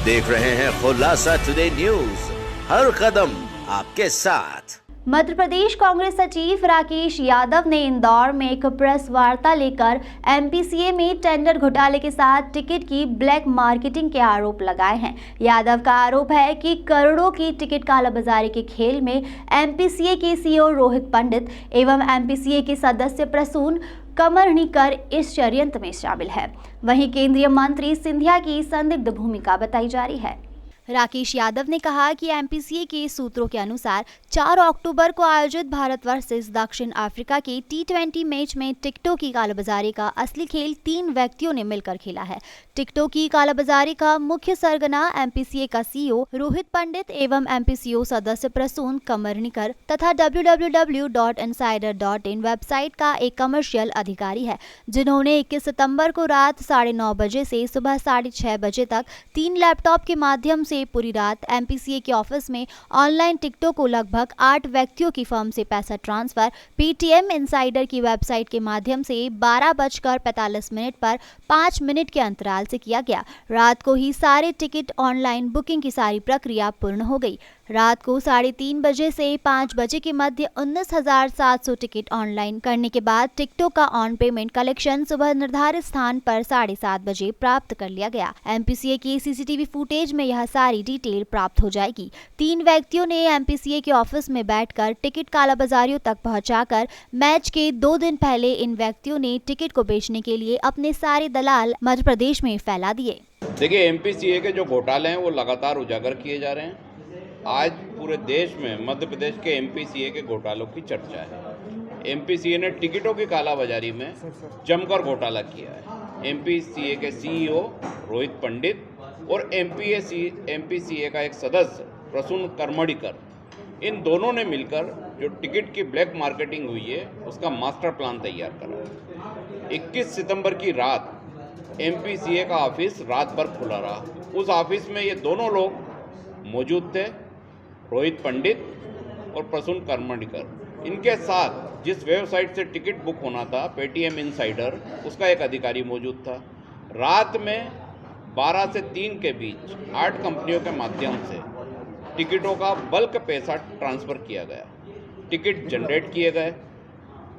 देख रहे हैं खुलासा टुडे न्यूज, हर कदम आपके साथ। मध्य प्रदेश कांग्रेस सचिव राकेश यादव ने इंदौर में एक प्रेस वार्ता लेकर एमपीसीए में टेंडर घोटाले के साथ टिकट की ब्लैक मार्केटिंग के आरोप लगाए हैं। यादव का आरोप है कि करोड़ों की टिकट कालाबाजारी के खेल में एमपीसीए के सीईओ रोहित पंडित एवं एमपीसीए के सदस्य प्रसून कमरनीकर इस षड्यंत्र में शामिल है। वहीं केंद्रीय मंत्री सिंधिया की संदिग्ध भूमिका बताई जा रही है। राकेश यादव ने कहा कि एमपीसीए के सूत्रों के अनुसार 4 अक्टूबर को आयोजित भारत वर्सेस दक्षिण अफ्रीका के T20 मैच में टिकटों की कालाबाजारी का असली खेल 3 व्यक्तियों ने मिलकर खेला है। टिकटों की कालाबाजारी का मुख्य सरगना एमपीसीए का सीईओ रोहित पंडित एवं एमपीसीओ सदस्य प्रसून कमरनीकर तथा www.insider.in वेबसाइट का एक कमर्शियल अधिकारी है, जिन्होंने 21 सितंबर को रात 9:30 बजे से सुबह 6:30 बजे तक 3 लैपटॉप के माध्यम से पूरी रात एमपीसीए के ऑफिस में ऑनलाइन टिकटों को लगभग 8 व्यक्तियों की फर्म से पैसा ट्रांसफर पेटीएम इनसाइडर की वेबसाइट के माध्यम से 12:45 पर 5 मिनट के अंतराल से किया गया। रात को ही सारे टिकट ऑनलाइन बुकिंग की सारी प्रक्रिया पूर्ण हो गई। रात को 3:30 बजे से 5 बजे के मध्य 19,700 टिकट ऑनलाइन करने के बाद टिकटों का ऑन पेमेंट कलेक्शन सुबह निर्धारित स्थान पर 7:30 बजे प्राप्त कर लिया गया। एमपीसीए की सीसीटीवी फुटेज में यह सारी डिटेल प्राप्त हो जाएगी। 3 व्यक्तियों ने एमपीसीए के ऑफिस में बैठकर टिकट कालाबाजारियों तक पहुंचाकर मैच के 2 दिन पहले इन व्यक्तियों ने टिकट को बेचने के लिए अपने सारे दलाल मध्य प्रदेश में फैला दिए। देखिए, एमपीसीए के जो घोटाले हैं वो लगातार उजागर किए जा रहे हैं। आज पूरे देश में मध्य प्रदेश के एमपीसीए के घोटालों की चर्चा है। एमपीसीए ने टिकटों की कालाबाजारी में जमकर घोटाला किया है। एमपीसीए के सीईओ रोहित पंडित और एमपीसीए का एक सदस्य प्रसून करमणीकर, इन दोनों ने मिलकर जो टिकट की ब्लैक मार्केटिंग हुई है उसका मास्टर प्लान तैयार करा। 21 सितंबर की रात एमपीसीए का ऑफिस रात भर खुला रहा। उस ऑफिस में ये दोनों लोग मौजूद थे, रोहित पंडित और प्रसून करमणीकर। इनके साथ जिस वेबसाइट से टिकट बुक होना था पेटीएम इनसाइडर, उसका एक अधिकारी मौजूद था। रात में 12 से 3 के बीच 8 कंपनियों के माध्यम से टिकटों का बल्क पैसा ट्रांसफ़र किया गया, टिकट जनरेट किए गए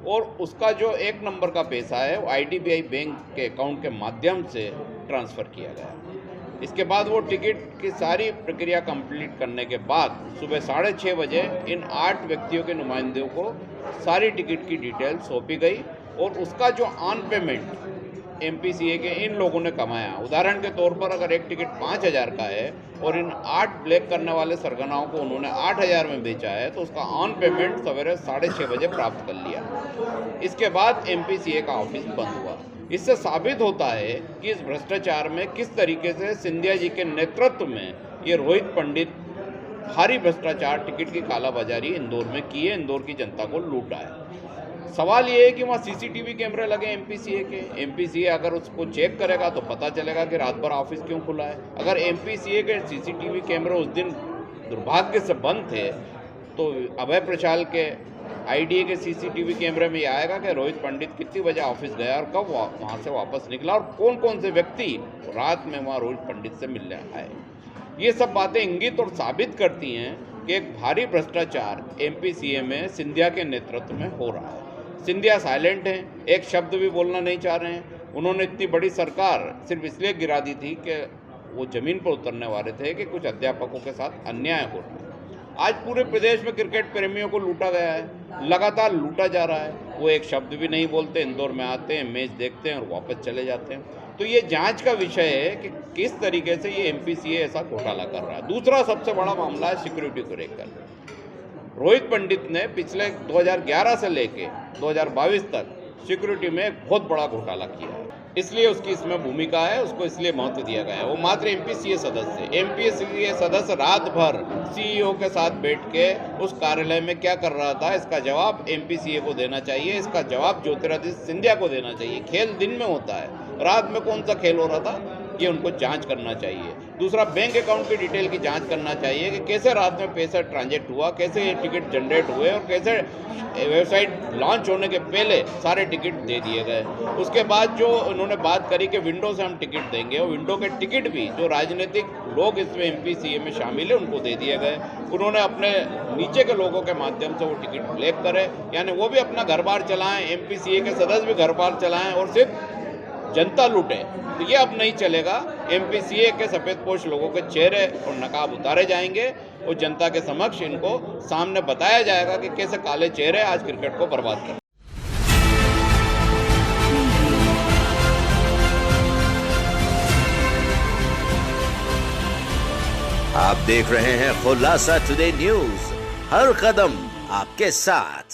और उसका जो 1 नंबर का पैसा है वो IDBI बैंक के अकाउंट के माध्यम से ट्रांसफ़र किया गया। इसके बाद वो टिकट की सारी प्रक्रिया कंप्लीट करने के बाद सुबह 6:30 बजे इन 8 व्यक्तियों के नुमाइंदों को सारी टिकट की डिटेल सौंपी गई और उसका जो ऑन पेमेंट एमपीसीए के इन लोगों ने कमाया, उदाहरण के तौर पर अगर एक टिकट 5,000 का है और इन 8 ब्लैक करने वाले सरगनाओं को उन्होंने 8,000 में बेचा है तो उसका ऑन पेमेंट सवेरे 6:30 बजे प्राप्त कर लिया। इसके बाद एमपीसीए का ऑफिस बंद हुआ। इससे साबित होता है कि इस भ्रष्टाचार में किस तरीके से सिंधिया जी के नेतृत्व में ये रोहित पंडित भारी भ्रष्टाचार, टिकट की कालाबाजारी इंदौर में किए, इंदौर की जनता को लूटा है। सवाल ये है कि वहाँ सीसीटीवी कैमरे लगे एमपीसीए के। एमपीसीए अगर उसको चेक करेगा तो पता चलेगा कि रात भर ऑफिस क्यों खुला है। अगर एमपीसीए के सीसीटीवी कैमरे उस दिन दुर्भाग्य से बंद थे तो अभय प्रशाल के आईडीए के सीसीटीवी कैमरे में ये आएगा कि रोहित पंडित कितनी बजे ऑफिस गया और कब वहाँ से वापस निकला और कौन कौन से व्यक्ति रात में वहाँ रोहित पंडित से मिलने आए। ये सब बातें इंगित और साबित करती हैं कि एक भारी भ्रष्टाचार एमपीसीए में सिंधिया के नेतृत्व में हो रहा है। सिंधिया साइलेंट हैं, एक शब्द भी बोलना नहीं चाह रहे हैं। उन्होंने इतनी बड़ी सरकार सिर्फ इसलिए गिरा दी थी कि वो ज़मीन पर उतरने वाले थे कि कुछ अध्यापकों के साथ अन्याय हो रहा है। आज पूरे प्रदेश में क्रिकेट प्रेमियों को लूटा गया है, लगातार लूटा जा रहा है। वो एक शब्द भी नहीं बोलते, इंदौर में आते हैं, मैच देखते हैं और वापस चले जाते हैं। तो ये जांच का विषय है कि किस तरीके से ये एमपीसीए ऐसा घोटाला कर रहा है। दूसरा सबसे बड़ा मामला है सिक्योरिटी को लेकर। रोहित पंडित ने पिछले 2011 से लेके 2022 तक सिक्योरिटी में एक बहुत बड़ा घोटाला किया है, इसलिए उसकी इसमें भूमिका है, उसको इसलिए महत्व दिया गया है। वो मात्र एमपीसीए सदस्य रात भर सीईओ के साथ बैठ के उस कार्यालय में क्या कर रहा था, इसका जवाब एमपीसीए को देना चाहिए, इसका जवाब ज्योतिरादित्य सिंधिया को देना चाहिए। खेल दिन में होता है, रात में कौन सा खेल हो रहा था? ये उनको जांच करना चाहिए। दूसरा, बैंक अकाउंट की डिटेल की जांच करना चाहिए कि कैसे रात में पैसा ट्रांजैक्ट हुआ, कैसे ये टिकट जनरेट हुए और कैसे वेबसाइट लॉन्च होने के पहले सारे टिकट दे दिए गए। उसके बाद जो उन्होंने बात करी कि विंडो से हम टिकट देंगे, और विंडो के टिकट भी जो राजनीतिक लोग इसमें MPCA में शामिल है उनको दे दिए गए। उन्होंने अपने नीचे के लोगों के माध्यम से वो टिकट ब्लैक करे, यानी वो भी अपना घर बार चलाएं, MPCA के सदस्य भी घर बार चलाएं और सिर्फ जनता लूटे। तो ये अब नहीं चलेगा। MPCA के सफ़ेदपोश लोगों के चेहरे और नकाब उतारे जाएंगे और जनता के समक्ष इनको सामने बताया जाएगा कि कैसे काले चेहरे आज क्रिकेट को बर्बाद कर। आप देख रहे हैं खुलासा टुडे न्यूज, हर कदम आपके साथ।